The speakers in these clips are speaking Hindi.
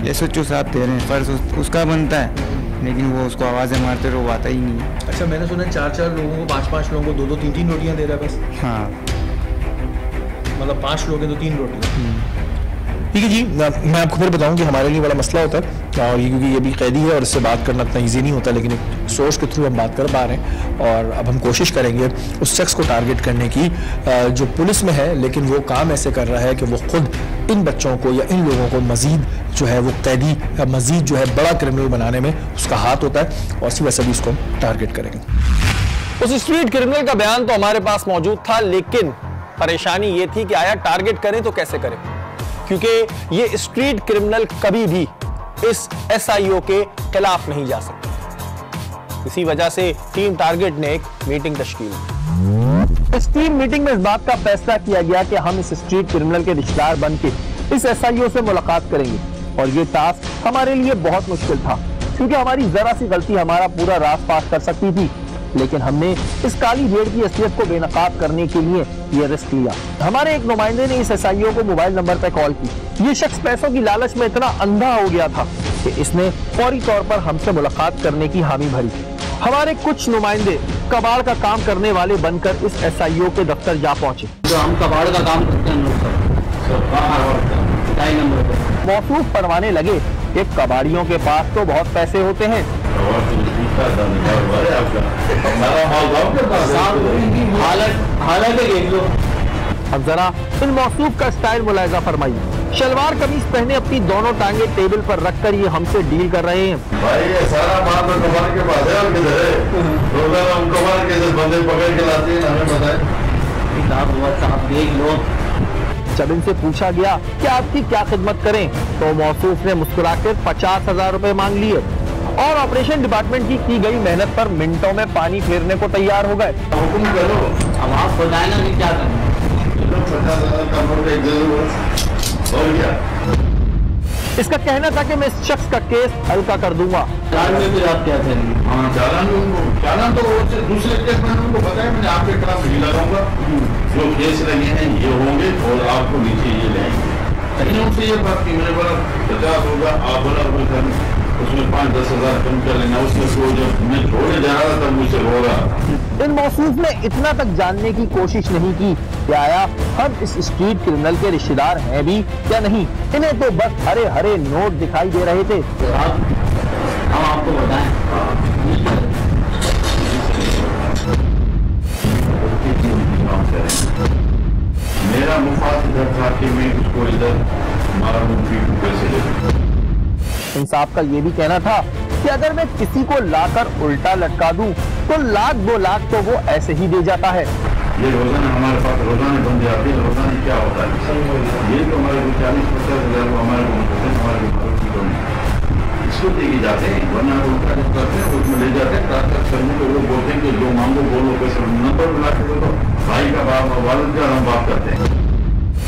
SHO साहब दे रहे हैं, फर्ज उसका बनता है, लेकिन वो उसको आवाज़ें मारते रहो, वो आता ही नहीं है। अच्छा, मैंने सुना 4-4 लोगों को, 5-5 लोगों को 2-2 3-3 रोटियां दे रहा है बस। हाँ, मतलब 5 लोग हैं तो 3 रोटियां। ठीक है जी, मैं आपको फिर बताऊं कि हमारे लिए बड़ा मसला होता है, और ये क्योंकि ये भी कैदी है और इससे बात करना इतना ईजी नहीं होता, लेकिन एक सोर्स के थ्रू हम बात कर पा रहे हैं। और अब हम कोशिश करेंगे उस शख्स को टारगेट करने की जो पुलिस में है, लेकिन वो काम ऐसे कर रहा है कि वो खुद इन बच्चों को या इन लोगों को मजीद जो है वो कैदी या मजीद जो है बड़ा क्रिमिनल बनाने में उसका हाथ होता है, और इसी वजह से भी उसको टारगेट करेंगे। उस स्ट्रीट क्रिमिनल का बयान तो हमारे पास मौजूद था, लेकिन परेशानी ये थी कि आया टारगेट करें तो कैसे करें, क्योंकि ये स्ट्रीट क्रिमिनल कभी भी इस SIO के खिलाफ नहीं जा सकते। इसी वजह से टीम टारगेट ने एक मीटिंग तश्कील की। इस टीम मीटिंग में इस बात का फैसला किया गया कि हम इस स्ट्रीट क्रिमिनल के रिश्तेदार बन के इस SIO से मुलाकात करेंगे, और ये टास्क हमारे लिए बहुत मुश्किल था, क्योंकि हमारी जरा सी गलती हमारा पूरा राज पास कर सकती थी। लेकिन हमने इस काली भेड़ की असलियत को बेनकाब करने के लिए ये रिस्क लिया। हमारे एक नुमाइंदे ने इस SIO को मोबाइल नंबर पर कॉल की। ये शख्स पैसों की लालच में इतना अंधा हो गया था कि इसने फौरी तौर पर हमसे मुलाकात करने की हामी भरी। हमारे कुछ नुमाइंदे कबाड़ का काम करने वाले बनकर इस SIO के दफ्तर जा पहुंचे। जो हम कबाड़ का काम करते हैं मौसूफ पढ़वाने लगे कि कबाड़ियों के पास तो बहुत पैसे होते हैं, अब जरा इन मौसूफ का स्टाइल मुलायजा फरमाइए। शलवार कमीज पहने अपनी दोनों टांगे टेबल पर रखकर ये हमसे डील कर रहे हैं। भाई ये सारा माल तो कबाड़ के पास है, और किधर है? रोजाना हम कबाड़ के बंदे पकड़ के लाते हैं, हमें बताएं। साहब देख लो। जब इनसे पूछा गया कि आपकी क्या खिदमत करें, तो मौसूफ ने मुस्कुराकर 50,000 रुपए मांग लिए और ऑपरेशन डिपार्टमेंट की गई मेहनत पर मिनटों में पानी फेरने को तैयार हो गए। हुक्म करो, अब आप बताए ना कि क्या करना। 50,000 का नोट एक दे दो, और क्या? इसका कहना था कि मैं इस शख्स का केस हल्का कर दूंगा। चालान में भी आप क्या करेंगे? हाँ, चालान तो दूसरे केस में उनको बताया, मैंने आपके खिलाफ नहीं लगाऊंगा, जो केस लगे हैं ये होंगे और आपको नीचे ये लेंगे। लेकिन उनसे ये बात की, मेरे बोला 50 होगा, आप बोला उसमें 5-10 हज़ार कम कर लेना। उसमें तो जब मैं छोड़े जा रहा था मुझसे रो रहा। इन मौसूफ ने इतना तक जानने की कोशिश नहीं की कि आया हम इस स्ट्रीट क्रिमिनल के रिश्तेदार हैं भी या नहीं। इन्हें तो बस हरे हरे नोट दिखाई दे रहे थे। हम आपको बताएं, मेरा मुफाद इधर था कि मैं उसको इधर मारूं, पीटूं, पैसे ले। इंसाफ का ये भी कहना था कि अगर मैं किसी को लाकर उल्टा लटका दूं तो 1-2 लाख तो वो ऐसे ही दे जाता है। ये रोजाना हमारे पास रोजाना बंदे आते हैं, रोजाना क्या होता है, ये तो हमारे को 40-50 हज़ार को हमारे को इसको देके जाते हैं, वरना उल्टा करते हैं, उसमें ले जाते हैं। ट्रांसफर करने को वो बोलते हैं कि जो मांगो बोलो, पैसे नंबर बुला के बोलो, भाई का बाप वालद का हम बात करते हैं।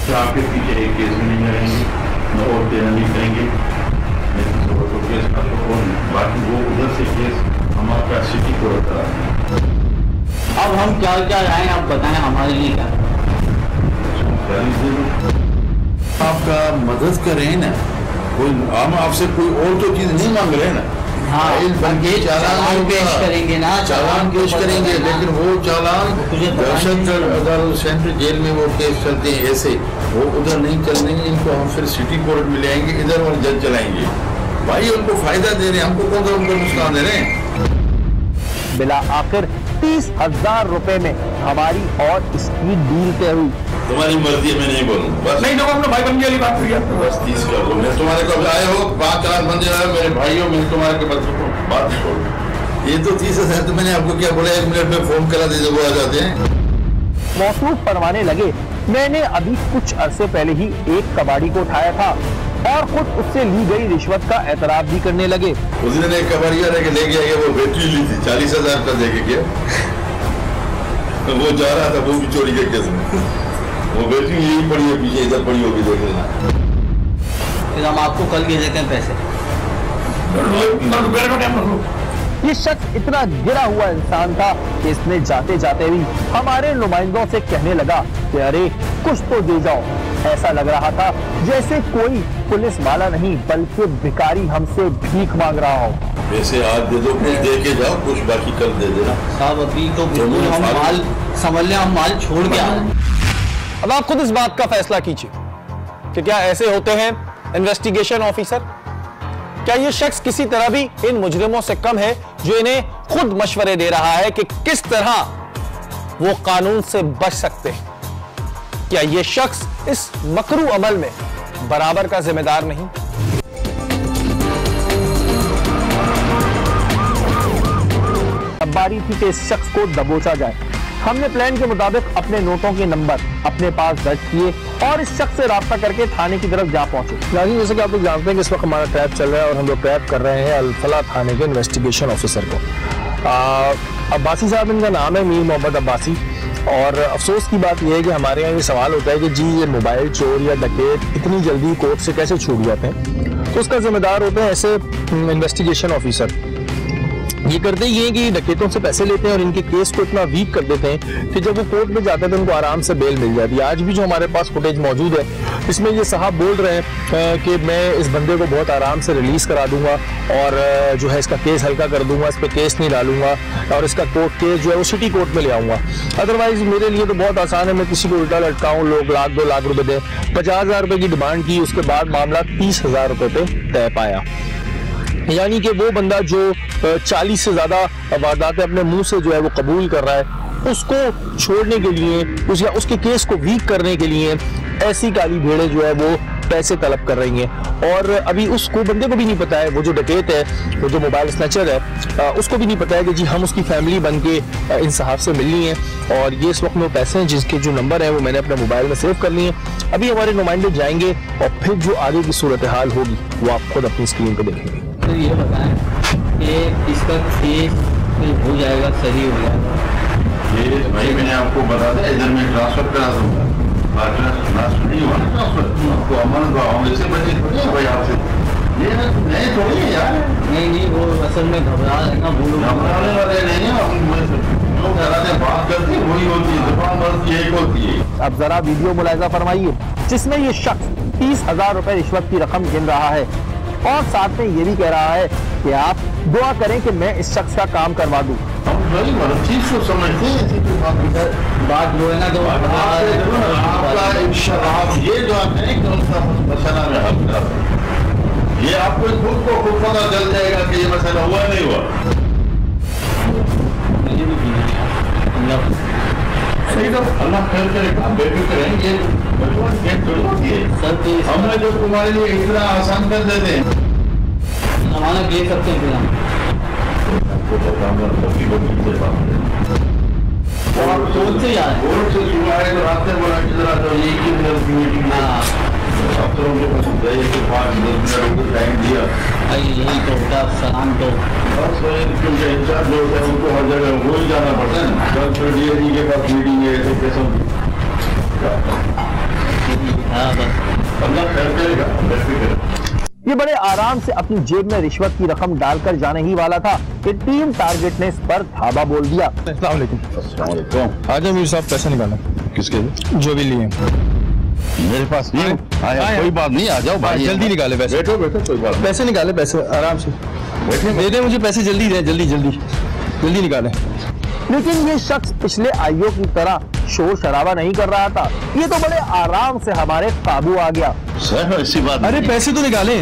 तो आपके पीछे एक केस में नहीं रहेंगे, न और देना नहीं करेंगे, तो केस का तो बाकी वो उधर से केस हमारा सिटी को होता है। अब हम क्या क्या आए आप बताएं हमारे लिए क्या। आपका मदद करें ना, कोई हम आपसे कोई और तो चीज नहीं मांग रहे ना। हाँ, चालान पेश करेंगे ना, चालान पेश करेंगे, लेकिन वो चालान अगर सेंट्रल जेल में वो केस चलते हैं ऐसे, वो उधर नहीं चलने, इनको हम फिर सिटी कोर्ट में ले आएंगे, इधर और जज चलाएंगे। भाई उनको फायदा दे रहे हैं, हमको कौन सा उनको नुकसान दे रहे हैं। बिला आखिर 30,000 रुपए में हमारी और इसकी डील तय हुई। तुम्हारी मर्जी है, मैं नहीं बोलूँ, बस नहीं तो अपने भाई बन वाली बात करिए, बस 30 कर दो। मैं तुम्हारे को आए हो 5-4 बंदे आए मेरे भाइयों, मैं तुम्हारे के बात नहीं बोलूँ। ये तो 30,000 तो मैंने आपको क्या बोला, 1 मिनट में फोन करा दीजिए, वो आ जाते हैं। मौसूफ पढ़वाने लगे। मैंने अभी कुछ अरसे पहले ही एक कबाड़ी को उठाया था और खुद उससे ली गई रिश्वत का एतराफ भी करने लगे। उस दिन एक कबाड़िया ले गया, वो बैटरी ली थी 40,000 का देके गया, तो वो जा रहा था, वो भी चोरी के केस में, वो बैटरी यही पड़ी है पीछे, इधर पड़ी होगी, देख लेना। फिर हम आपको कल भेज देते हैं पैसे। ये शख्स इतना गिरा हुआ इंसान था कि इसने जाते जाते भी हमारे नुमाइंदों से कहने लगा कि अरे कुछ तो दे जाओ। ऐसा लग रहा था जैसे कोई पुलिस वाला नहीं बल्कि भिखारी हमसे भीख मांग रहा हो। वैसे आज दे दो, कुछ दे के जाओ, कुछ बाकी कल दे देना। साहब अभी तो बिल्कुल हम माल समझ लें, हम माल छोड़ के आ रहे हैं। अब आप खुद इस बात का फैसला कीजिए कि क्या ऐसे होते हैं इन्वेस्टिगेशन ऑफिसर? क्या ये शख्स किसी तरह भी इन मुजरिमों से कम है जो इन्हें खुद मशवरे दे रहा है कि किस तरह वो कानून से बच सकते हैं? क्या ये शख्स इस मकरू अमल में बराबर का जिम्मेदार नहीं? अब बारी थी कि इस शख्स को दबोचा जाए। हमने प्लान के मुताबिक अपने नोटों के नंबर अपने पास दर्ज किए और इस शख्स से राब्ता करके थाने की तरफ जा पहुंचे। यानी जैसे कि आप लोग जानते हैं कि इस वक्त हमारा ट्रैप चल रहा है और हम लोग ट्रैप कर रहे हैं अल-फलाह थाने के इन्वेस्टिगेशन ऑफिसर को। अब्बासी साहब इनका नाम है, मीर मोहम्मद अब्बासी। और अफसोस की बात यह है कि हमारे यहाँ ये सवाल होता है कि जी ये मोबाइल चोर या डकैत इतनी जल्दी कोर्ट से कैसे छूट जाते हैं? तो उसका जिम्मेदार होते हैं ऐसे इन्वेस्टिगेशन ऑफिसर। ये करते ये हैं कि डकैतों से पैसे लेते हैं और इनके केस को इतना वीक कर देते हैं कि जब वो कोर्ट में जाते हैं तो उनको आराम से बेल मिल जाती है। आज भी जो हमारे पास फुटेज मौजूद है इसमें ये साहब बोल रहे हैं कि मैं इस बंदे को बहुत आराम से रिलीज करा दूंगा और जो है इसका केस हल्का कर दूंगा, इस पर केस नहीं डालूंगा और इसका कोर्ट केस जो है वो सिटी कोर्ट में ले आऊंगा। अदरवाइज मेरे लिए तो बहुत आसान है, मैं किसी को उल्टा लटकाऊं, लोग 1,00,000 2 लाख रुपए दें। 50,000 रुपए की डिमांड की, उसके बाद मामला 30,000 रुपए पे तय पाया। यानी कि वो बंदा जो 40 से ज्यादा वारदातें अपने मुंह से जो है वो कबूल कर रहा है, उसको छोड़ने के लिए उसके केस को वीक करने के लिए ऐसी काली भेड़ें जो है वो पैसे तलब कर रही हैं। और अभी उसको बंदे को भी नहीं पता है, वो जो डकैत है, वो जो मोबाइल स्नैचर है, उसको भी नहीं पता है कि जी हम उसकी फैमिली बन के इन साहब से मिलनी है। और ये इस वक्त में पैसे हैं जिसके जो नंबर है वो मैंने अपने मोबाइल में सेव कर लिए हैं। अभी हमारे नुमाइंदे जाएंगे और फिर जो आगे की सूरत हाल होगी वो आप खुद अपनी स्क्रीन पर देखेंगे। तो ये बताएं कि इसका केस हो जाएगा, सही हो जाएगा? ये भाई मैंने आपको बता दिया, इधर मैं ट्रांसफर करा दूंगा। नहीं हुआ ना ट्रांसफर, आपको अमन वैसे बचे थोड़ी है भाई आपसे, ये नहीं थोड़ी है यार। नहीं वो असल में घबरा है ना, बोलो घबराने वाले नहीं है, जो कराते बात करते हैं वही होती है, दुकान बस यही होती है। अब जरा वीडियो मुलाहिजा फरमाइए जिसमें ये शख्स 30,000 रुपए रिश्वत की रकम गिन रहा है और साथ में ये भी कह रहा है कि आप दुआ करें कि मैं इस शख्स का काम करवा दूं। हम बड़ी चीज को समझते हैं, बात जो है ना तो आप ये जो आप नहीं कौन सा मसला में हल कर रहे हैं, ये आपको खुद को खुद पता चल जाएगा कि ये मसला हुआ नहीं हुआ। सही तो अल्लाह खैर करेगा, बेफिक्र रहेंगे, हमने जो तुम्हारे लिए इतना आसान कर देते हैं, हमारा दे सकते हैं। आप सोच से यार कोर्ट से सुबह आए तो रास्ते बोला कि जरा तो एक ही मीटिंग अफसरों के पास गए कि 5-10 मिनट टाइम दिया। यही तो होता सलाम तो बस क्योंकि इंचार्ज जो होता है उनको हर जगह वो ही जाना पड़ता है ना। कल फिर डीएसपी के पास मीटिंग है तो कैसे अल्लाह खैर करेगा, बेफिक्र। ये बड़े आराम से अपनी जेब में रिश्वत की रकम डालकर जाने ही वाला था कि टीम टारगेट ने इस पर धावा बोल दिया। अस्सलाम वालेकुम। आजा मीर साहब पैसे निकालें। किसके जो भी लिए मेरे पास नहीं आया, कोई बात नहीं, आ जाओ भाई, जल्दी निकाले पैसे। बैठो बैठो, कोई बात पैसे निकाले, पैसे आराम से बैठे, दे दे मुझे पैसे, जल्दी दे, जल्दी निकाले। लेकिन ये शख्स पिछले आईओ की तरह शोर शराबा नहीं कर रहा था, ये तो बड़े आराम से हमारे काबू आ गया। सर ऐसी बात अरे पैसे तो निकाले,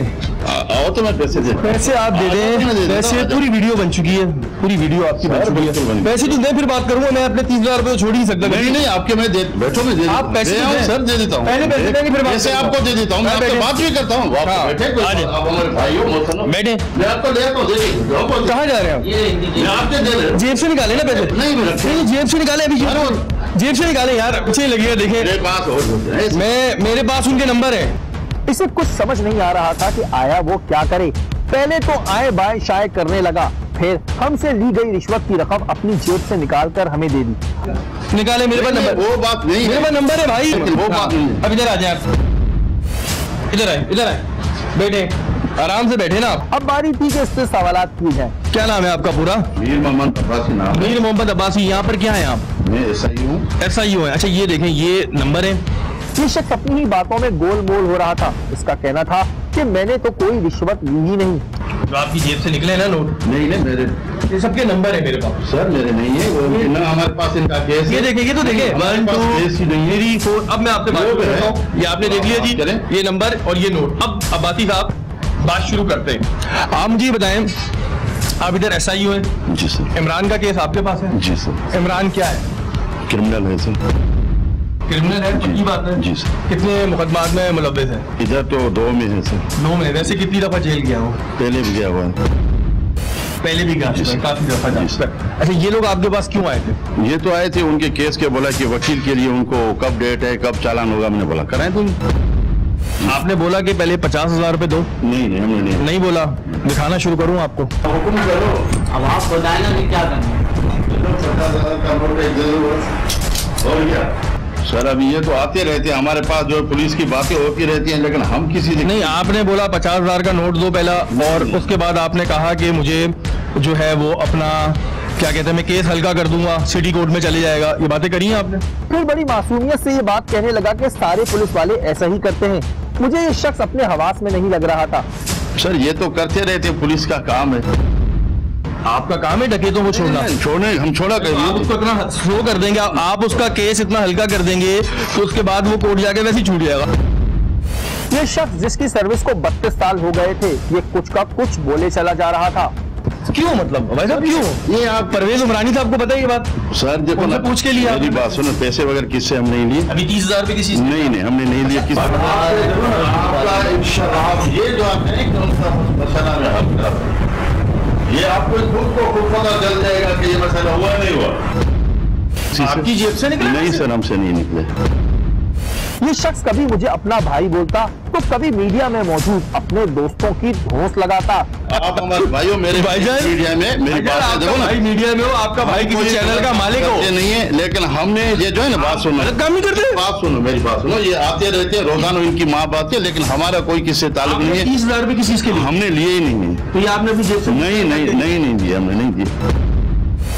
आओ तो मैं पैसे दे, पैसे आप दे दें, पैसे पूरी वीडियो बन चुकी है, पूरी वीडियो आपकी बन चुकी है। पैसे तो दे, फिर बात करूंगा, मैं अपने 30,000 रुपए छोड़ ही नहीं सकता। नहीं आपके मैं दे, बैठो मैं दे, आप पैसे सर दे देता हूँ, पहले पैसे देंगे फिर पैसे आपको दे देता हूँ, मैं आपसे बात भी करता हूँ। आप हमारे भाई हो, बैठे, मैं आपको ले आता हूँ। कहाँ जा रहे हैं? मैं आपके दे रहे, जेब से निकाले ना पैसे, नहीं जेब से निकाले, अभी जेब से निकाले यार, पीछे लगिए, देखे मेरे पास उनके नंबर है। इसे कुछ समझ नहीं आ रहा था कि आया वो क्या करे। पहले तो आए बाएं शाये करने लगा, फिर हमसे ली गई रिश्वत की रकम अपनी जेब से निकालकर हमें दे दी। निकाले, मेरे पास नंबर, वो बात नहीं, मेरे पास नंबर है भाई, वो बात नहीं। अब इधर आ जाए, इधर आए, बैठे, आराम से बैठे ना आप। अब बारी थी कि इससे सवालात की जाए। क्या नाम है आपका पूरा? मीर मोहम्मद अब्बासी नाम। मीर मोहम्मद अब्बासी। यहाँ पर क्या है आप? मैं SIU हूँ। SIU है। अच्छा ये देखें, ये नंबर है। ये शख्स अपनी ही बातों में गोल मोल हो रहा था। इसका कहना था कि मैंने तो कोई रिश्वत ली ही नहीं। जो आपकी जेब से निकले ना नोट? नहीं मेरे, ये सबके नंबर है मेरे पास। सर मेरे नहीं है वो, ना हमारे पास इनका केस। ये देखें, ये तो देखें, 1 2 3 4। अब मैं आपसे बात करता हूँ। ये आपने देख लिया जी, ये नंबर और ये नोट। अब अब्बासी साहब बात शुरू करते हैं। आप मुझे बताएं, आप इधर SIU है जी सर। इमरान का केस आपके पास है? जी सर। इमरान क्या है? क्रिमिनल है सर। क्रिमिनल है, पक्की बात है? जी सर। कितने मुकदमात में मुलव्विस है? इधर तो 2 में है सर। 2 में। वैसे कितनी दफा जेल गया हो? पहले भी गया हुआ है। पहले भी गया, काफी दफा जा चुका है। अच्छा ये लोग आपके पास क्यों आए थे? ये तो आए थे उनके केस के, बोला कि वकील के लिए उनको कब डेट है, कब चालान होगा। मैंने बोला कराएं तुम। आपने बोला कि पहले 50,000 रुपए दो? नहीं हमने नहीं बोला। दिखाना शुरू करूं आपको? हुक्म करो। अब आप बताए ना कि क्या करना है। और क्या सर, अभी ये तो आते रहते हैं हमारे पास, जो पुलिस की बातें होती रहती हैं, लेकिन हम किसी से नहीं। आपने बोला 50,000 का नोट दो पहला, और उसके बाद आपने कहा कि मुझे जो है वो अपना क्या कहते हैं, मैं केस हल्का कर दूंगा, सिटी कोर्ट में चले जाएगा। ये बातें करी हैं आपने? फिर बड़ी मासूमियत से ये बात कहने लगा कि सारे पुलिस वाले ऐसा ही करते हैं। मुझे ये शख्स अपने हवास में नहीं लग रहा था। सर ये तो करते रहते, पुलिस का काम है। आपका काम है डकैतों को छोड़ना? छोड़ने हम छोड़ा करेंगे। आप उसको इतना स्लो कर देंगे, आप उसका केस इतना हल्का कर देंगे तो उसके बाद वो कोर्ट जाके वैसे ही छूट जाएगा। ये शख्स जिसकी सर्विस को 32 साल हो गए थे, ये कुछ का कुछ बोले चला जा रहा था। क्यों? मतलब भाई साहब क्यों? ये आप परवेज उमरानी साहब को पता है ये बात? सर देखो ना, पूछ के लिया मेरी बात सुनो, पैसे वगैरह किससे हम नहीं लिए। अभी 30,000 रुपए किसी से? नहीं हमने नहीं लिए किसी। ये जो ये आपको खुद को खुद पता चल जाएगा कि ये मसला हुआ नहीं हुआ। आपकी जेब से निकले? नहीं सर, हमसे नहीं निकले। ये शख्स कभी मुझे अपना भाई बोलता तो कभी मीडिया में मौजूद अपने दोस्तों की धौंस लगाता। आप हमारे भाइयों, मेरे भाईजान मीडिया में मेरी बात देखो ना, भाई मीडिया में हो, आपका भाई किसी चैनल का मालिक हो? ये नहीं है, लेकिन हमने ये जो है ना, बात सुनो, काम नहीं करते। बात सुनो, मेरी बात सुनो। ये आते रहते हैं रोजाना, इनकी माँ बात है, लेकिन हमारा कोई किससे ताल्लुक नहीं है। 30,000 रुपए किसी चीज के लिए हमने लिए ही नहीं है। तो ये आपने अपनी जेब से? नहीं दिया, हमने नहीं दिया।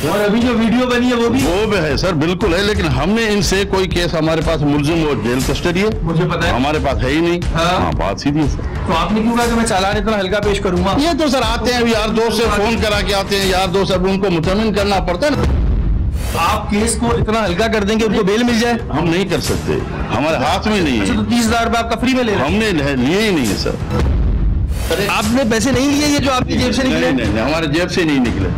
और अभी जो वीडियो बनी है वो भी है सर, बिल्कुल है, लेकिन हमने इनसे कोई केस, हमारे पास मुलजिम और जेल कस्टडी है, मुझे पता है, हमारे पास है ही नहीं। हाँ, बात सीधी है सर। तो आपने क्यों कहा कि मैं चालान इतना हल्का पेश करूंगा? ये तो सर आते हैं यार दोस्त से फोन करा के आते हैं, यार दोस्त, अब उनको मुतमिन करना पड़ता है ना। आप केस को इतना हल्का कर देंगे उनको बेल मिल जाए? हम नहीं कर सकते, हमारे हाथ में नहीं है। तो 30,000 रुपए आपका फ्री में ले रहे? हमने लिए ही नहीं है सर। आपने पैसे नहीं लिए, ये जो आपकी जेब से निकले? नहीं, हमारे जेब से नहीं निकले।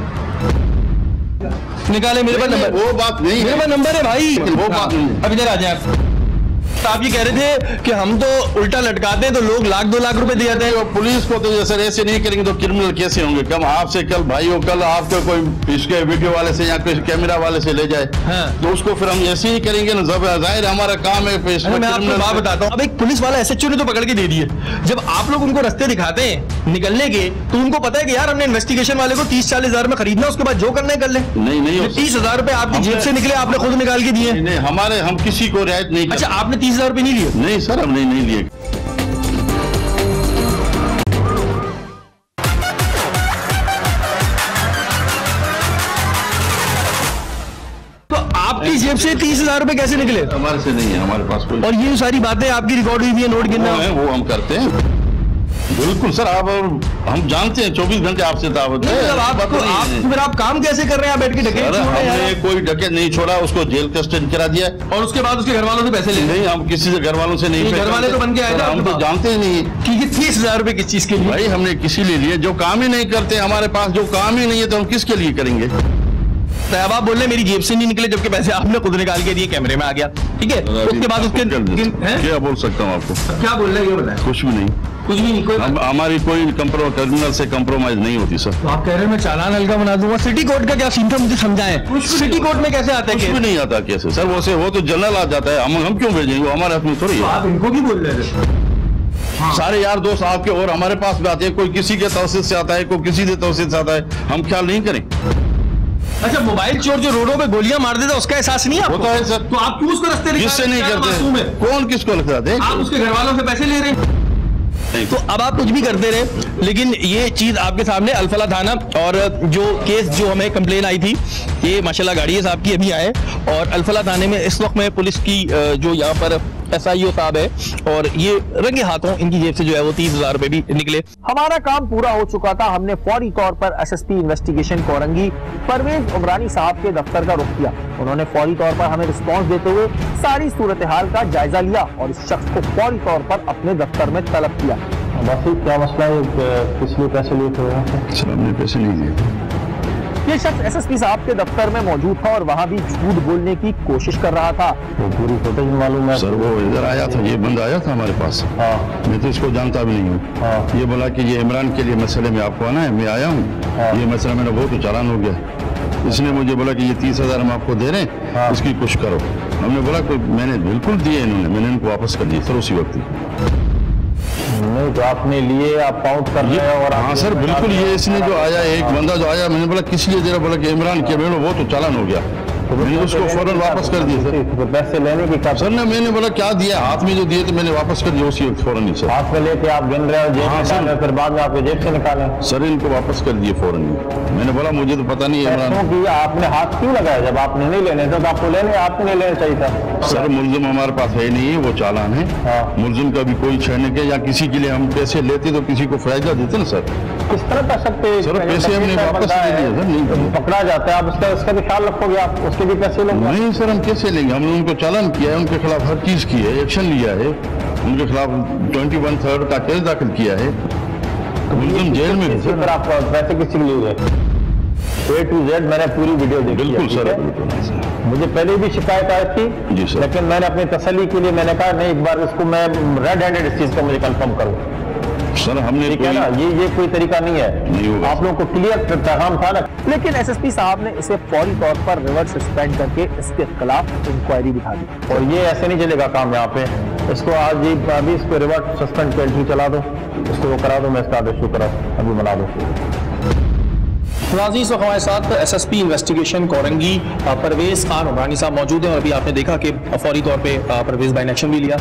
निकाले मेरे पास नंबर? वो बात नहीं, मेरे पास नंबर है भाई। वो बात नहीं। अब इधर आ जाए आप। आप ये कह रहे थे कि हम तो उल्टा लटकाते हैं तो लोग 1-2 लाख रुपए दे जाते हैं। पुलिस को तो सर ऐसे नहीं करेंगे तो क्रिमिनल कैसे होंगे? कम आपसे कल भाइयों, कल आपके कोई इसके वीडियो वाले से या कोई कैमरा वाले से ले जाए, हाँ। तो उसको फिर हम ऐसे ही करेंगे ना। जाहिर हमारा काम है। मैं आपको बात बताता हूँ। अब एक पुलिस वाला SHO ने तो पकड़ के दे दिए। जब आप लोग उनको रास्ते दिखाते हैं निकलने के, तो उनको पता है कि यार हमने इन्वेस्टिगेशन वाले को 30-40 हजार में खरीदना, उसके बाद जो करना है कर ले। नहीं 30,000 रुपए आपकी जेब से निकले, आपने खुद निकाल के दिए? नहीं, हमारे हम किसी को रियायत नहीं। अच्छा, आपने 30,000 रुपए नहीं लिए? नहीं सर, हमने नहीं लिए। तो आपकी जेब से 30,000 रुपए कैसे निकले? हमारे से नहीं है, हमारे पास कोई। और ये सारी बातें आपकी रिकॉर्ड हुई है, नोट गिनना वो हम करते हैं। बिल्कुल सर, आप हम जानते हैं 24 घंटे आपसे दावत है। फिर आप काम कैसे कर रहे हैं? बैठ के डकैत? हमने कोई डकैत नहीं छोड़ा, उसको जेल कस्टडी करा दिया और उसके बाद उसके घर वालों से पैसे ले? नहीं, हम किसी से घर वालों से नहीं। घर वाले तो बन के आए थे, हम तो जानते ही नहीं कि 30,000 रुपए किस चीज के लिए? भाई हमने किसी लिए लिए, जो काम ही नहीं करते हमारे पास, जो काम ही नहीं है तो हम किसके लिए करेंगे? अब आप बोल रहे मेरी जेब से नहीं निकले, जबकि पैसे आपने खुद निकाल के दिए, कैमरे में आ गया, ठीक है? उसके बाद उसके क्या बोल सकता हूँ आपको? क्या बोल रहे हैं ये बताएं। कुछ भी नहीं, कुछ भी नहीं। कोई हमारी कोई क्रिमिनल से कंप्रोमाइज नहीं होती सर। तो आप कह रहे हैं मैं चालान हल्का बना दूंगा। सिटी कोर्ट का क्या सीन था, मुझे समझाएं। सिटी कोर्ट में कैसे आता है? कुछ भी नहीं आता कैसे सर? वो तो जनरल आ जाता है, हम क्यों भेजेंगे? वो हमारे हाथ में थोड़ी है। आप इनको भी बोल रहे थे? सारे यार दोस्त आपके और हमारे पास भी आते हैं, कोई किसी के तवसीत से आता है, कोई किसी के तवसीत से आता है, हम ख्याल नहीं करें? अच्छा, मोबाइल चोर जो रोडों पे गोलियां मार देता, उसका एहसास नहीं आपको? होता है सर। तो आप क्यों उसको रास्ते किससे नहीं करते? कौन किसको लगता है? आप उसके घर वालों से पैसे ले रहे हैं? तो अब आप कुछ भी करते रहे, लेकिन ये चीज आपके सामने अल्फला थाना और जो केस जो हमें कंप्लेन आई थी, ये माशाल्लाह गाड़ी है साहब की अभी आए, और अल्फला थाने में इस वक्त में पुलिस की जो यहाँ पर SIO साहब है, और ये रंगे हाथों इनकी जेब से जो है वो 30,000 रुपए भी निकले। हमारा काम पूरा हो चुका था। हमने फौरी तौर पर SSP इन्वेस्टिगेशन कोरंगी परवेज उमरानी साहब के दफ्तर का रुख किया। उन्होंने फौरी तौर पर हमें रिस्पांस देते हुए सारी सूरत हाल का जायजा लिया और इस शख्स को फौरी तौर पर अपने दफ्तर में तलब किया। बाकी क्या मसला है, किस लिए पैसे लिए थे? सर हमने पैसे नहीं दिए। ये शख्स SSP साहब के दफ्तर में मौजूद था और वहाँ भी झूठ बोलने की कोशिश कर रहा था। वो पूरी फुटेज मालूम है सर वो इधर आया था, ये बंदा आया था हमारे पास। हाँ मैं तो इसको जानता भी नहीं हूँ। हाँ ये बोला कि ये इमरान के लिए मसले में आपको आना है, मैं आया हूँ। हाँ। ये मसला मेरा बहुत चालान हो गया। इसने मुझे बोला कि ये 30,000 हम आपको दे रहे हैं, हाँ। इसकी कुछ करो। हमने बोला कि मैंने बिल्कुल दिए इन्होंने, मैंने इनको वापस कर दिए सर उसी वक्त ही। नहीं तो आपने लिए, आप काउंट कर रहे हैं और हाँ सर बिल्कुल, ये इसने जो आया एक बंदा जो आया, मैंने बोला किस लिए दे रहा, बोला कि इमरान के, मैंने वो तो चालान हो गया, मैंने उसको फौरन वापस कर दिया सर। तो पैसे लेने की क्या सर ने मैंने बोला क्या दिया, हाथ में जो दिए तो मैंने वापस कर दिया उसी वक्त फौरन ही सर। हाथ में लेके आप गिन रहे हो, जेब हाँ, में सर। डाल रहे हो, फिर बाद में आपके जेब से निकाले? सर इनको वापस कर दिए फौरन ही। मैंने बोला मुझे तो पता नहीं है इमरान। पैसों की आपने हाथ क्यों लगाया? जब आपने नहीं लेने थे तो आपको लेने, आपको नहीं लेना चाहिए था। सर मुलजिम हमारे पास है नहीं, वो चालान है। हाँ। मुलजिम का भी कोई छेड़ने के या किसी के लिए हम पैसे लेते तो किसी को फायदा देते ना सर। किस तरह कर सकते हैं? सर, पैसे हमने वापस दे दिए सर, नहीं दिए। पकड़ा जाता है, आप उसका भी ख्याल रखोगे, आप उसके भी पैसे लोगे? नहीं सर हम कैसे लेंगे, हमने उनको चालान किया है, उनके खिलाफ हर चीज की है, एक्शन लिया है, उनके खिलाफ 21/3 का केस दाखिल किया है, मुलजिम जेल में भी सर। आप पैसे किसी के लिए हुए? A to Z मैंने पूरी वीडियो देखी है, बिल्कुल ठीक सर है? बिल्कुल। मुझे पहले भी शिकायत आई थी जी सर। लेकिन मैंने अपनी तसल्ली के लिए मैंने कहा नहीं, एक बार इसको मैं रेड हैंडेड इस चीज को मुझे कंफर्म करूं। सर हमने ठीक है ना, ये कोई तरीका नहीं नहीं है। होगा। आप लोगों को क्लियर पैगाम था ना। लेकिन SSP साहब ने इसे फौरी तौर पर रिवर्स सस्पेंड करके इसके खिलाफ इंक्वायरी बिठा दी। और ये ऐसे नहीं चलेगा काम यहाँ पे। इसको आज ही अभी इसको रिवर्स सस्पेंड कर एंट्री चला दो, इसको वो करा दो, मैं इसका आदेश करा अभी बना दो। नाज़रीन, हमारे साथ SSP इन्वेस्टिगेशन कोरंगी परवेज खान उमरानी साहब मौजूद हैं और अभी आपने देखा कि फौरी तौर पे परवेज भाई ने एक्शन भी लिया।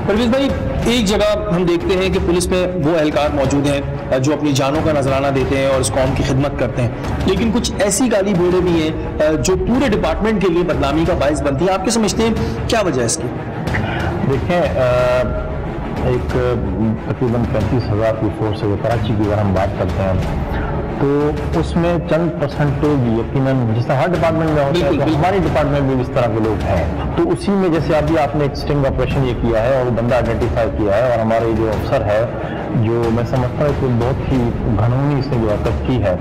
परवेज भाई, एक जगह हम देखते हैं कि पुलिस में वो एहलकार मौजूद हैं जो अपनी जानों का नजराना देते हैं और इस कौम की खिदमत करते हैं, लेकिन कुछ ऐसी गाली भोड़े भी हैं जो पूरे डिपार्टमेंट के लिए बदनामी का बायस बनती है। आप क्या समझते हैं, क्या वजह है इसकी? देखें, एक तकरीबन 35,000 की फोर्स है कराची की, अगर हम बात करते हैं तो उसमें चंद परसेंटेज यकीनन, जैसे हर डिपार्टमेंट में होता है, तो हमारे डिपार्टमेंट में भी इस तरह के लोग हैं। तो उसी में जैसे अभी आपने एक स्टिंग ऑपरेशन ये किया है और वो बंदा आइडेंटिफाई किया है, और हमारे जो अफसर है, जो मैं समझता हूँ कि बहुत ही घनौनी इसने जो हरकत की है,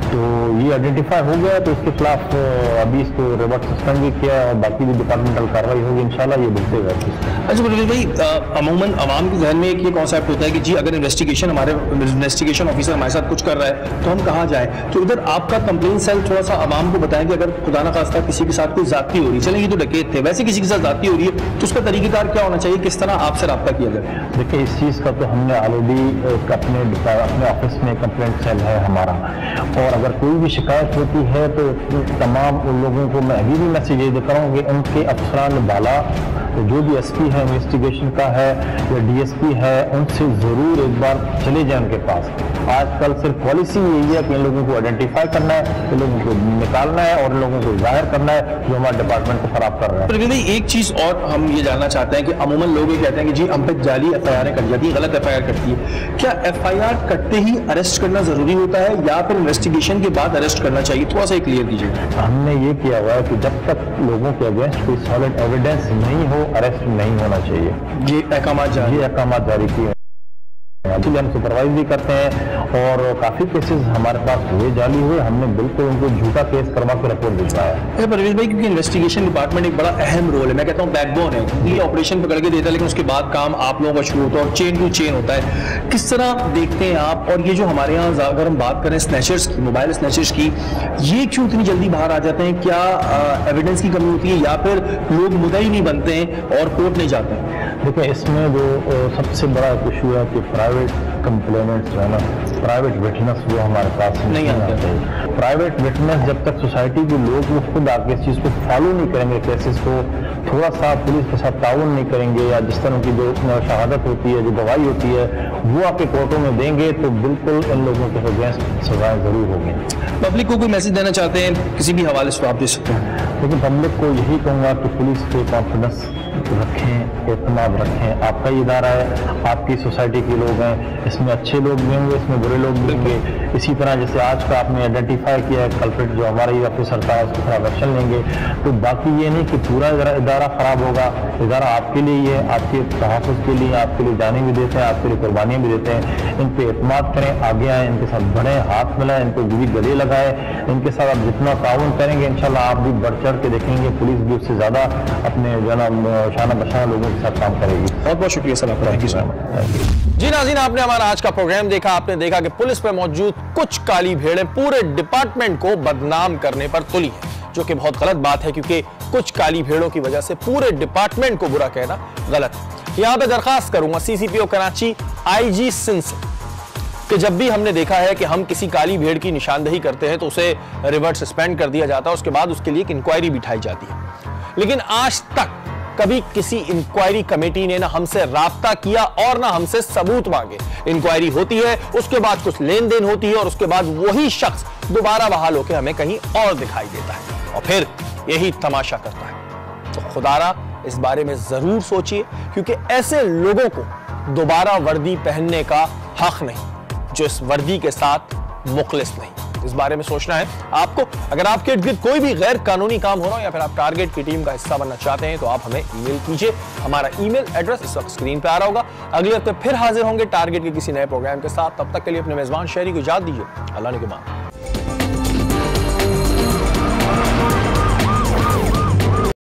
तो ये आइडेंटिफाई हो गया, तो इसके खिलाफ अभी इसको रिवर्स सस्पेंड भी किया और बाकी भी डिपार्टमेंटल कार्रवाई होगी इंशाल्लाह, ये बढ़तेगा। अच्छा परवेज भाई, अमूमन आवाम के जहन में एक ये कॉन्सेप्ट होता है कि जी अगर इन्वेस्टिगेशन ऑफिसर हमारे साथ कुछ कर रहा है तो हम कहाँ जाएं, तो इधर आपका कंप्लेंट सेल थोड़ा सा आवाम को बताएं कि अगर खुदा ना खास्ता किसी के साथ कोई जाती हो रही है, चलें ये तो डकैत थे, वैसे किसी के साथ जाती हो रही है तो उसका तरीकेकार क्या होना चाहिए, किस तरह आपसे रब्ता किया जाए? देखिए, इस चीज़ का तो हमने ऑलरेडी अपने ऑफिस में कंप्लेंट सेल है हमारा, और अगर कोई भी शिकायत होती है तो तमाम उन लोगों को मैं अभी भी मैसेज ये देता हूँ कि उनके अफसरान बाला, जो भी SP है इन्वेस्टिगेशन का है या DSP है, उनसे ज़रूर एक बार चले जाए उनके पास। आजकल सिर्फ पॉलिसी यही है कि इन लोगों को आइडेंटिफाई करना है, इन लोगों को निकालना है और इन लोगों को जाहिर करना है जो हमारे डिपार्टमेंट को खराब कर रहे हैं। परवेज भाई, एक चीज और हम ये जानना चाहते हैं कि अमूमन लोग ये कहते हैं कि जी हम पे जाली FIR कट जाती है, गलत FIR कटती है। क्या FIR कटते ही अरेस्ट करना जरूरी होता है या फिर इन्वेस्टिगेशन के बाद अरेस्ट करना चाहिए? थोड़ा सा क्लियर कीजिए। हमने ये किया हुआ है कि जब तक लोगों के अगेंस्ट कोई सॉलिड एविडेंस नहीं हो, अरेस्ट नहीं होना चाहिए। ये अहकाम जारी किए हैं, हम सुपरवाइज भी करते हैं और काफी केसेस हमारे पास हुए जाली हुए, हमने बिल्कुल उनको झूठा केस करवा के रिपोर्ट भिजवाया। परवेज भाई, क्योंकि इन्वेस्टिगेशन डिपार्टमेंट एक बड़ा अहम रोल है, मैं कहता हूँ बैकबोन है, ये ऑपरेशन पकड़ के देता है लेकिन उसके बाद काम आप लोगों का शुरू होता है और चेन टू चेन होता है। किस तरह देखते हैं आप, और ये जो हमारे यहाँ अगर हम बात करें स्नैचर्स की, मोबाइल स्नैचर्स की, ये क्यों इतनी जल्दी बाहर आ जाते हैं? क्या एविडेंस की कमी होती है या फिर लोग मुद्दई नहीं बनते हैं और कोर्ट नहीं जाते हैं? देखिए, इसमें जो सबसे बड़ा इशू है कि प्राइवेट कंप्लेनेंट्स जो है ना, प्राइवेट विटनेस वो हमारे पास नहीं आते। प्राइवेट विटनेस जब तक सोसाइटी के लोग वो खुद आके इस चीज़ को फॉलो नहीं करेंगे, केसेस को थोड़ा सा पुलिस के साथ ताउन नहीं करेंगे, या जिस तरह की जो शहादत होती है, जो गवाही होती है, वो आपके कोर्टों में देंगे तो बिल्कुल इन लोगों के अगेंस्ट सजाएं जरूर होंगी। पब्लिक को कोई मैसेज देना चाहते हैं किसी भी हवाले से आप दे सकते हैं। लेकिन पब्लिक को यही कहूँगा कि पुलिस पे कॉन्फिडेंस रखें, एतमाद रखें। आपका ही इदारा है, आपकी सोसाइटी के लोग हैं, इसमें अच्छे लोग भी होंगे, इसमें बुरे लोग भी होंगे। इसी तरह जैसे आज का आपने आइडेंटिफाई किया है कल्प्रिट जो हमारा ही ऑफिसर था, उसके खिलाफ एक्शन लेंगे। तो बाकी ये नहीं कि पूरा इदारा खराब होगा। इदारा आपके लिए ही है, आपके तहफ़्फ़ुज़ के लिए, आपके लिए जाने भी देते हैं, आपके लिए कुर्बानियाँ भी देते हैं। इन पर एतमाद करें, आगे आएँ, इनके साथ बढ़ें, हाथ मिलाएं, इनको भी गले लगाए। इनके साथ आप जितना ताउन करेंगे इंशाल्लाह आप भी बढ़ चढ़ के देखेंगे, पुलिस भी उससे ज़्यादा अपने जो है शाना बशाना लोगों के साथ काम करेगी। बहुत बहुत शुक्रिया सर आपका, थैंक यू सो मच। जी नाज़रीन, आपने हमारा आज का प्रोग्राम देखा। आपने देखा कि पुलिस पे मौजूद कुछ काली भेड़ें पूरे डिपार्टमेंट को बदनाम करने पर तुली है, जो कि बहुत गलत बात है, क्योंकि कुछ काली भेड़ों की वजह से पूरे डिपार्टमेंट को बुरा कहना गलत है। यहां पे दरखास्त करूंगा सीसीपीओ कराची आईजी सिंध से कि जब भी हमने देखा है कि हम किसी काली भेड़ की निशानदेही करते हैं तो उसे रिवर्स सस्पेंड कर दिया जाता है, उसके बाद उसके लिए एक इंक्वायरी बिठाई जाती है। लेकिन आज तक कभी किसी इंक्वायरी कमेटी ने ना हमसे राब्ता किया और ना हमसे सबूत मांगे। इंक्वायरी होती है, उसके बाद कुछ लेन देन होती है और उसके बाद वही शख्स दोबारा बहाल होकर हमें कहीं और दिखाई देता है और फिर यही तमाशा करता है। तो खुदारा इस बारे में जरूर सोचिए, क्योंकि ऐसे लोगों को दोबारा वर्दी पहनने का हक नहीं जो इस वर्दी के साथ मुखलिस नहीं। इस बारे में सोचना है आपको। अगर आपके इर्द गिर्द कोई भी गैर कानूनी काम हो रहा हो या फिर आप टारगेट की टीम का हिस्सा बनना चाहते हैं तो आप हमें ईमेल कीजिए। हमारा ईमेल एड्रेस इस वक्त स्क्रीन पे आ रहा होगा। अगले हफ्ते फिर हाजिर होंगे टारगेट के किसी नए प्रोग्राम के साथ। तब तक के लिए अपने मेजबान शहरी को इजाजत दीजिए। अल्लाह ने के मान।